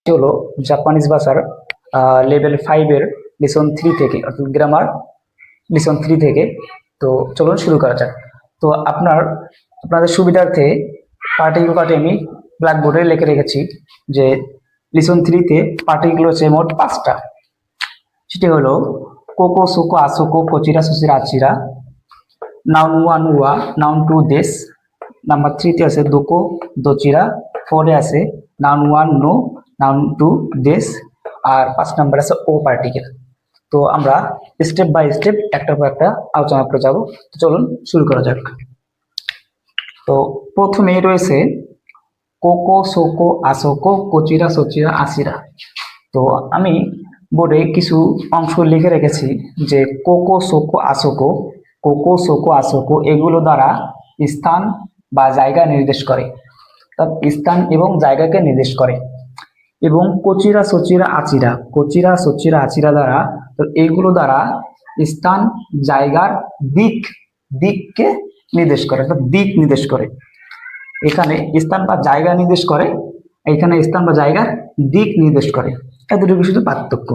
হলো জাপানিজ ভাষার লেভেল 5 এর লেসন 3 থেকে, অর্থাৎ গ্রামার লেসন 3 থেকে। তো চলুন শুরু করা যাক। তো আপনাদের সুবিধার্থে পার্টিকুলারটি আমি ব্ল্যাকবোর্ডে লিখে রেখেছি যে লেসন 3 তে পার্টিকুলার হচ্ছে মোট 5টা। সেটি হলো কোকো সোকো আসোকো কোচিরা সুসিরা আচিরা, নাউন 1 ওয়া, নাউন 2 দেশ, নাম্বার 3 তে আছে দোকো দোচিরা, 4 এ আছে নাউন 1 নো, নাউন 2 দেশ, আর 5 নাম্বার আছে ও পার্টিকেল। তো আমরা স্টেপ বাই স্টেপ একটার পর একটা আলোচনা করে যাব। তো চলুন শুরু করা যাক। তো প্রথমেই রয়েছে কোকো সোকো আসোকো কোচিরা সোচিরা আসিরা। তো আমি বোর্ডে কিছু অংশ লিখে রেখেছি যে কোকো সোকো আসোকো, কোকো সোকো আসোকো এগুলো দ্বারা স্থান বা জায়গা নির্দেশ করে, অর্থাৎ স্থান এবং জায়গাকে নির্দেশ করে। এবং কোচিরা সচিরা আচিরা, কোচিরা সচিরা আচিরা দ্বারা, তো এইগুলো দ্বারা স্থান জায়গার দিককে নির্দেশ করে, অর্থাৎ দিক নির্দেশ করে। এখানে স্থান বা জায়গা নির্দেশ করে, এখানে স্থান বা জায়গার দিক নির্দেশ করে। এতটুকু শুধু পার্থক্য।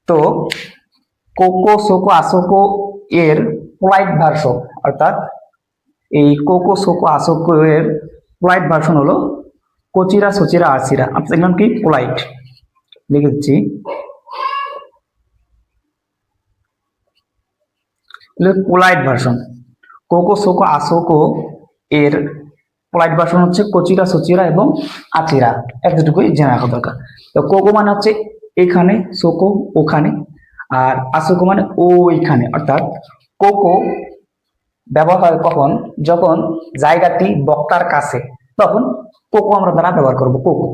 তো কোকো সোকো আসোকো এর পোলাইট ভার্সন, অর্থাৎ এই কোকো সোকো আসোকো এর পোলাইট ভার্সন হলো কোচিরা সচিরা আচিরা। আপনার কি পোলাইট লিখে দিচ্ছি, পোলাইট ভার্সন। কোকো সোকো আসোকো এর পোলাইট ভার্সন হচ্ছে কোচিরা সচিরা এবং আচিরা। এতটুকুই জেনে রাখা দরকার। তো কোকো মানে হচ্ছে এখানে, সোকো ওখানে, আর আসোকো মানে ওইখানে। অর্থাৎ কোকো ব্যবহার হয় কখন? যখন জায়গাটি বক্তার কাছে, তখন কোকো আমরা দ্বারা ব্যবহার করব। কোকো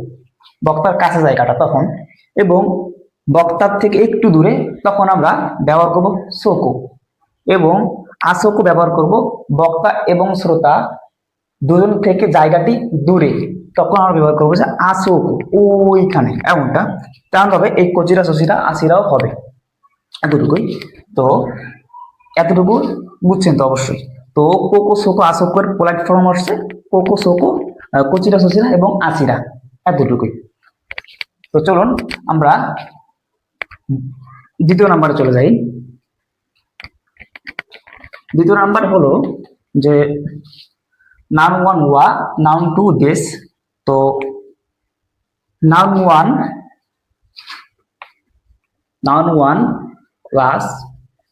বক্তার কাছে জায়গাটা তখন, এবং বক্তার থেকে একটু দূরে তখন আমরা ব্যবহার করব সোকো, এবং আসোকো ব্যবহার করব বক্তা এবং শ্রোতা দুজন থেকে জায়গাটি দূরে, তখন আমরা ব্যবহার করবো যে আসোকো ওইখানে, এমনটা। তেমন ভাবে এই কোচিরা সচিরা আসিরাও হবে। এতটুকুই। তো এতটুকু বুঝছেন তো অবশ্যই। তো কোকো সোকো আসোকোর প্ল্যাটফর্ম হচ্ছে কোকো সোকো, কোচিরা সচিরা এবং আসিরা, এতটুকুই। তো চলুন আমরা দ্বিতীয় নাম্বারে চলে যাই। দ্বিতীয় নাম্বার হলো যে নাউন 1 ওয়া, নাউন 2 দেশ। তো নাউন 1 রাস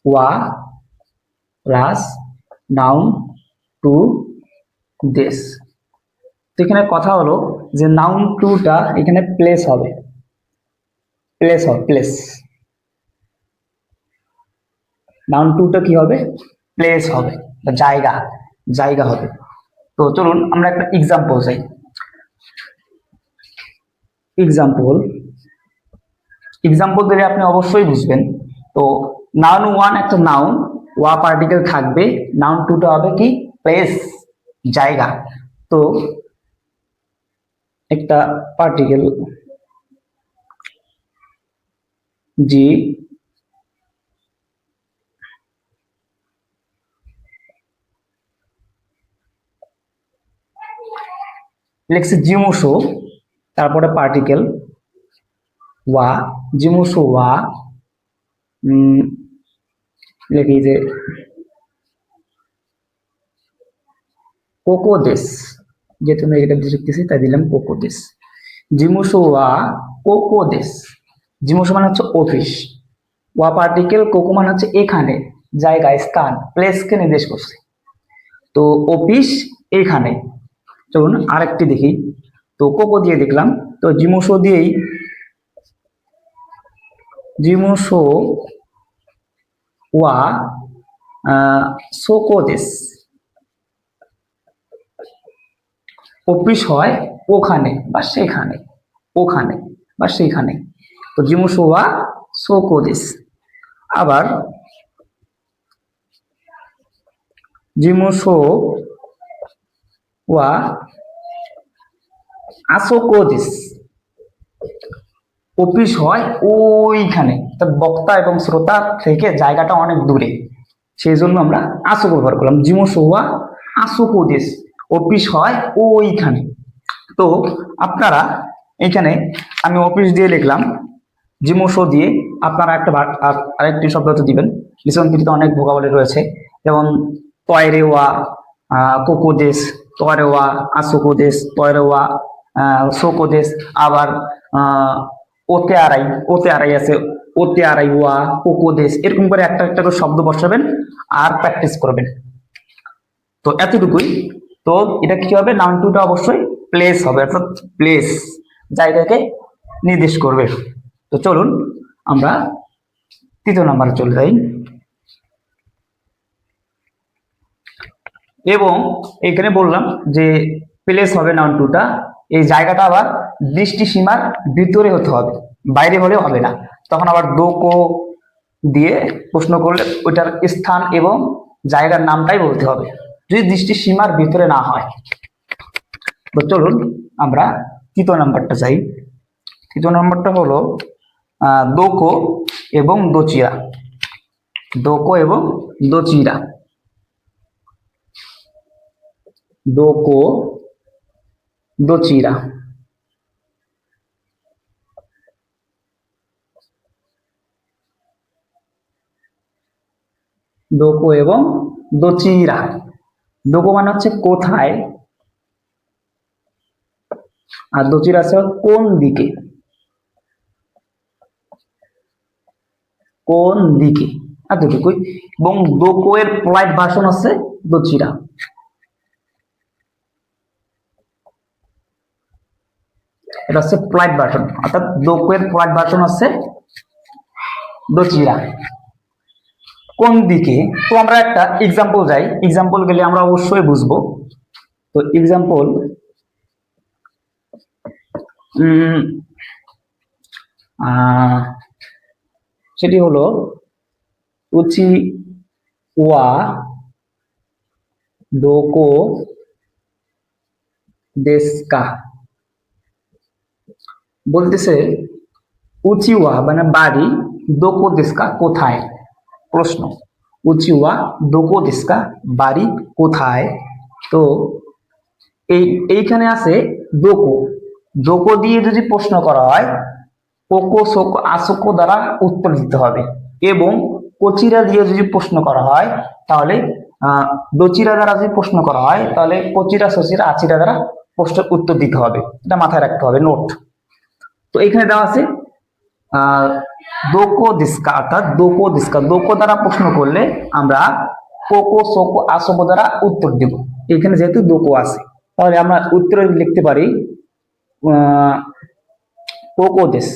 ওয়া রাস, নাউন 2 দেশ। তো এখানে কথা হলো যে নাউন 2টা এখানে প্লেস হবে, প্লেস। নাউন 2টা কি হবে? প্লেস হবে, জায়গা হবে। তো চলুন আমরা একটা এক্সাম্পল চাই। এক্সাম্পল দিলে আপনি অবশ্যই বুঝবেন। তো নাউন 1 একটা নাউন, ওয়া পার্টিকেল থাকবে, নাউন 2টা হবে কি? প্লেস, জায়গা। তো একটা পার্টিকেল জি লিখছে জিমুসো, তারপরে পার্টিকেল ওয়া, জিমুসো ওয়া, লিখি যে কোকোদেস, যেহেতু আমি এটা লিখতেছি তাই দিলাম কোকোদেস। জিমুসো ওয়া কোকোদেস। জিমুসো মানে হচ্ছে অফিস, ওয়া পার্টিকেল, কোকো মানে হচ্ছে এখানে, জায়গা, স্থান, প্লেসকে নির্দেশ করছে। তো অফিস এখানে। চলুন আরেকটি দেখি। তো কোকো দিয়ে দেখলাম, তো জিমুসো দিয়েই, জিমুসো ওয়া সোকোদেস। অফিস হয় ওখানে বা সেখানে, ওখানে বা সেখানে। তো জিমুসো ওয়া সোকোদেস। আবার জিমুসো ওয়া আসোকোদেস। অফিস হয় ওইখানে, বক্তা এবং শ্রোতা থেকে জায়গাটা অনেক দূরে, সেই জন্য আমরা আসক ব্যবহার করলাম। জিমোসোয়া আসোকো দেশ, অফিস হয় ওইখানে। তো আপনারা এখানে আমি অফিস দিয়ে লিখলাম, জিমোসো দিয়ে আপনারা আরেকটি শব্দ হচ্ছে দিবেন। লিসন থ্রিতে অনেক ভোকাবুলারি রয়েছে, যেমন তয়রেওয়া, কোকোদেশ, তয়রেওয়া, আসোকোদেশ, তয়রেওয়া, সোকোদেশ। আবার ওতে আড়াই আছে, ওতে আড়াই ওয়া, কোকোদেশ। এরকম করে একটা একটা করে শব্দ বসাবেন আর প্র্যাকটিস করবেন। তো এতটুকুই। তো এটা কি হবে, নাউন টুটা অবশ্যই প্লেস হবে, অর্থাৎ প্লেস, জায়গাকে নির্দেশ করবে। তো চলুন আমরা তৃতীয় নাম্বারে চলে যাই। এবং এখানে বললাম যে প্লেস হবে নাউন টুটা, এই জায়গাটা আবার দৃষ্টি সীমার ভিতরে হতে হবে, বাইরে হলে হবে না। তখন আবার দোকো দিয়ে প্রশ্ন করলে ওইটার স্থান এবং জায়গার নামটাই বলতে হবে, যদি দৃষ্টি সীমার ভিতরে না হয়। তো চলুন আমরা তৃতীয় নাম্বারটা যাই। তৃতীয় নাম্বারটা হলো দোকো এবং দোচিরা। দোকো এবং দোচিরা। দোকো দোচিরা। দোকো এবং দোচিরা। দোকো মানে হচ্ছে কোথায়, আর দোচিরা আছে কোন দিকে। কোন দিকে, এতটুকুই। এবং দোকো এর পোলাইট ভার্সন হচ্ছে দোচিরা। এটা হচ্ছে পোলাইট ভার্সন, অর্থাৎ দোকো এর পোলাইট ভার্সন হচ্ছে দোচিরা। কোন দিকে? তো আমরা একটা এক্সাম্পল যাই, এক্সাম্পল গেলে আমরা অবশ্যই বুঝবো। তো এক্সাম্পল, সেটি হলো উচি ওয়া দোকো দেশকা। বলতেছে উচিওয়া মানে বাড়ি, দোকো দেশকা কোথায়। প্রশ্ন, উচিওয়া দোকো দেশকা বাড়ি কোথায়। তো এইখানে আছে দোকো। দোকো দিয়ে যদি প্রশ্ন করা হয়, কোকো সোকো আসোকো দ্বারা উত্তর দিতে হবে। এবং কোচিরা দিয়ে যদি প্রশ্ন করা হয় তাহলে দোচিরা দ্বারা যদি প্রশ্ন করা হয় তাহলে কোচিরা সোচিরা আচিরা দ্বারা প্রশ্নের উত্তর দিতে হবে। এটা মাথায় রাখতে হবে, নোট। তো এখানে দেওয়া আছে দোকো দিস্কা, অর্থাৎ দোকো দিস্কা। দোকো দ্বারা প্রশ্ন করলে আমরা কোকো সোকো আসোকো দ্বারা উত্তর দেব। এখানে যেহেতু দোকো আছে তাহলে আমরা উত্তরে লিখতে পারি কোকো দেশ,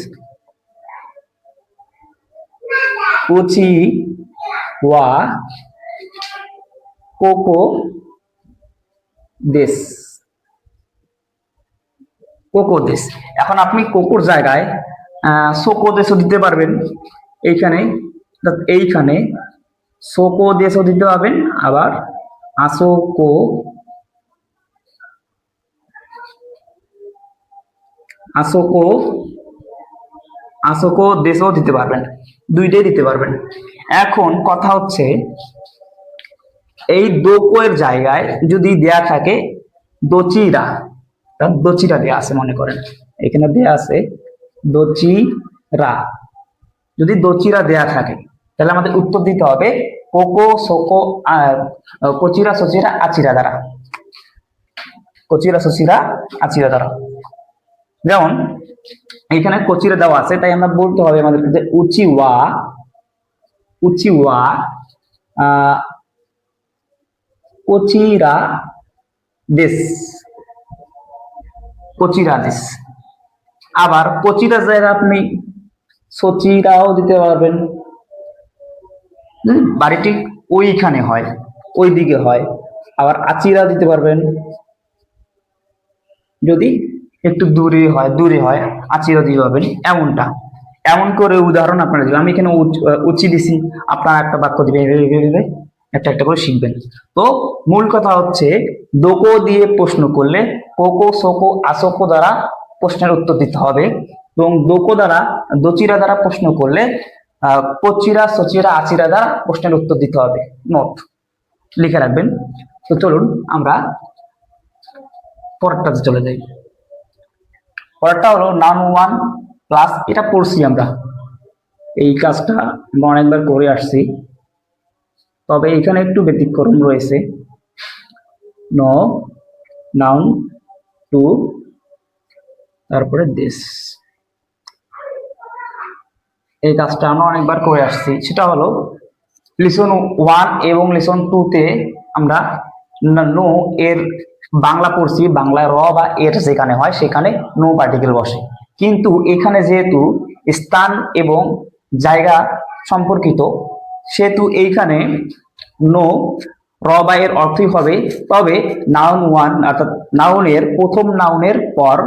উচি ওয়া কোকো দেশ। কোকো দেশ। এখন আপনি কোকোর জায়গায় সোকো দেশও দিতে পারবেন। এইখানে সোকো দেশও দিতে পারবেন, আবার আসোকো আসোকো আসোকো দেশও দিতে পারবেন, দুইটাই দিতে পারবেন। এখন কথা হচ্ছে, এই দোকো এর জায়গায় যদি দেয়া থাকে দোচিরা, দোচিরা দেয়া আছে মনে করেন, এখানে দেয়া আছে দোচিরা। যদি দোচিরা দেয়া থাকে তাহলে আমাদের উত্তর দিতে হবে কোকো সোকো কোচিরা সোচিরা আচিরা দ্বারা। কোচিরা সোচিরা আচিরা দ্বারা। যেমন এখানে কোচিরা দেওয়া আছে, তাই আমরা বলতে হবে আমাদের যে উচিওয়া, উচিওয়া কোচিরা দেশ, কোচিরা দেশ। আবার কোচিরা জায়গায় আপনি সচিরাও দিতে পারবেন, বাড়িটি ওইখানে হয়, ওই দিকে হয়। আবার আচিরা দিতে পারবেন যদি একটু দূরে হয় আচিরা দিতে পারবেন। এমনটা, এমন করে উদাহরণ আপনারা দিবেন। আমি এখানে উচি দিছি, আপনারা একটা বাক্য দিবেন, একটা একটা করে শিখবেন। তো মূল কথা হচ্ছে দোকো দিয়ে প্রশ্ন করলে কোকো সোকো আসোকো দ্বারা প্রশ্নের উত্তর দিতে হবে, এবং দোকো দ্বারা দোচিরা দ্বারা প্রশ্ন করলে পচিরা সচিরা আচিরা দ্বারা প্রশ্নের উত্তর দিতে হবে, নোট লিখে রাখবেন। তো চলুন আমরা পরেরটাতে চলে যাই। পরেরটা হলো নাউন ওয়ান প্লাস, এটা পড়ছি আমরা, এই কাজটা আমরা অনেকবার করে আসছি, তবে এখানে একটু ব্যতিক্রম রয়েছে। নো নাউন টু তারপরে দিস, এই কাজটা আমরা অনেকবার করে আসছি। সেটা হলো লিসন 1 এবং লিসন 2 তে আমরা নো এর বাংলা পড়ছি, বাংলায় র বা এর যেখানে হয় সেখানে নো পার্টিকেল বসে, কিন্তু এখানে যেহেতু স্থান এবং জায়গা সম্পর্কিত, সেহেতু এইখানে নো র বা এর অর্থই হবে। তবে নাউন ওয়ান অর্থাৎ নাউনের প্রথম নাউনের পর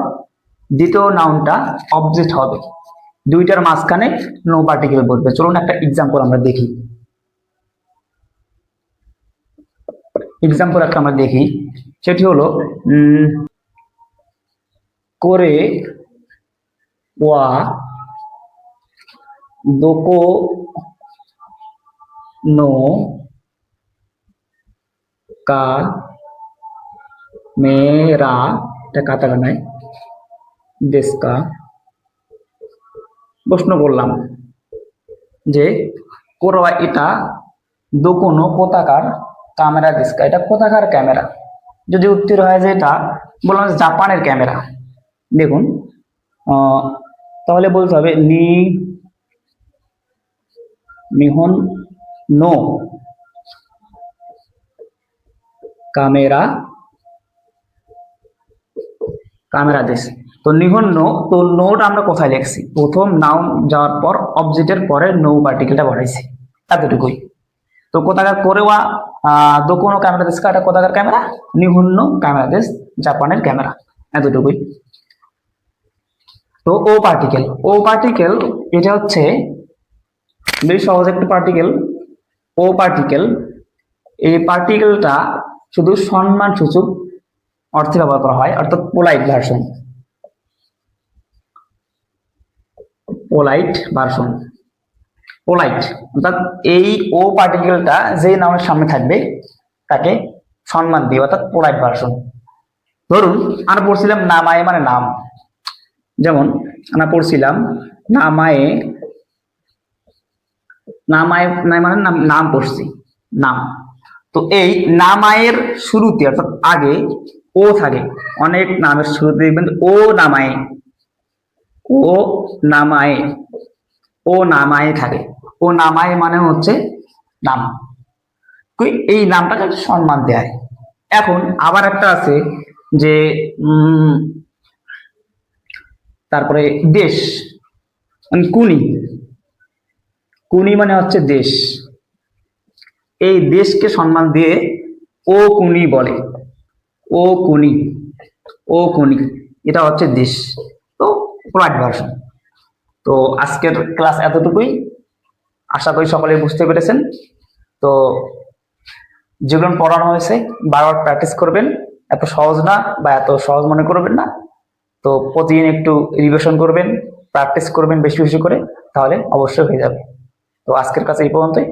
দ্বিতীয় নাউনটা অবজেক্ট হবে, দুইটার মাঝখানে নো পার্টিকেল বসবে। চলুন একটা এক্সাম্পল আমরা দেখি। এক্সাম্পল একটা আমরা দেখি, সেটি হলো করে ওয়া দোকো নো কা মেরা, এটা কাতাকানায় দেশকা। প্রশ্ন করলাম যে কোরওয়া এটা দোকোনো কোথাকার ক্যামেরা দেশকা, এটা কোথাকার ক্যামেরা। যদি উত্তর হয় যে এটা, বললাম জাপানের ক্যামেরা। দেখুন তাহলে বলতে হবে নিহন নো ক্যামেরা ক্যামেরা দেশ। তো নিহন নো, তো নোটা আমরা কোথায় লিখছি, প্রথম নাউন যাওয়ার পর অবজেক্টের পরে নো পার্টিকেলটা বসাইছি, এতটুকুই। তো কোথাকার কোরেওয়া দোকোনো ক্যামেরা দেশ, এটা কোথাকার ক্যামেরা, নিহুন্ন ক্যামেরা দেশ, জাপানের ক্যামেরা, এতটুকুই। তো ও পার্টিকেল, ও পার্টিকেল এটা হচ্ছে বেশ সহজ একটা পার্টিকেল। ও পার্টিকেল, এই পার্টিকেলটা শুধু সম্মান সূচক অর্থে ব্যবহার করা হয়, অর্থাৎ polite version, polite version, polite অর্থাৎ এই ও পার্টিকেলটা যে নামের সামনে থাকবে তাকে সম্মান দিয়ে, অর্থাৎ পোলাইট ভার্সন। ধরুন আমরা পড়ছিলাম নামায়ে মানে নাম, যেমন আমরা পড়ছিলাম নামায়ে, নামায়ে মানে নাম পড়ছি, নাম। তো এই নামায়ের শুরুতে অর্থাৎ আগে ও থাকে, অনেক নামের শুরুতে দেখবেন ও নামায়ে, ও নামায়ে, ও নামায়ে থাকে। ও নামায়ে মানে হচ্ছে নাম, এই নামটাকে সম্মান দেয়। এখন আবার একটা আছে যে তারপরে দেশ, কুনি, কুনি মানে হচ্ছে দেশ, এই দেশকে সম্মান দিয়ে ও কুনি বলে, ও কুনি, ও কুনি, এটা হচ্ছে দেশ। তো পোলাইট ভার্সন। তো আজকের ক্লাস এতটুকুই, আশা করি সকলে বুঝতে পেরেছেন। তো যেগুলো পড়ানো হয়েছে বারবার প্র্যাকটিস করবেন, এত সহজ না বা এত সহজ মনে করবেন না। তো প্রতিদিন একটু রিভিশন করবেন, প্র্যাকটিস করবেন বেশি বেশি করে, তাহলে অবশ্যই হয়ে যাবে। তো আজকের কাছে এই পর্যন্তই।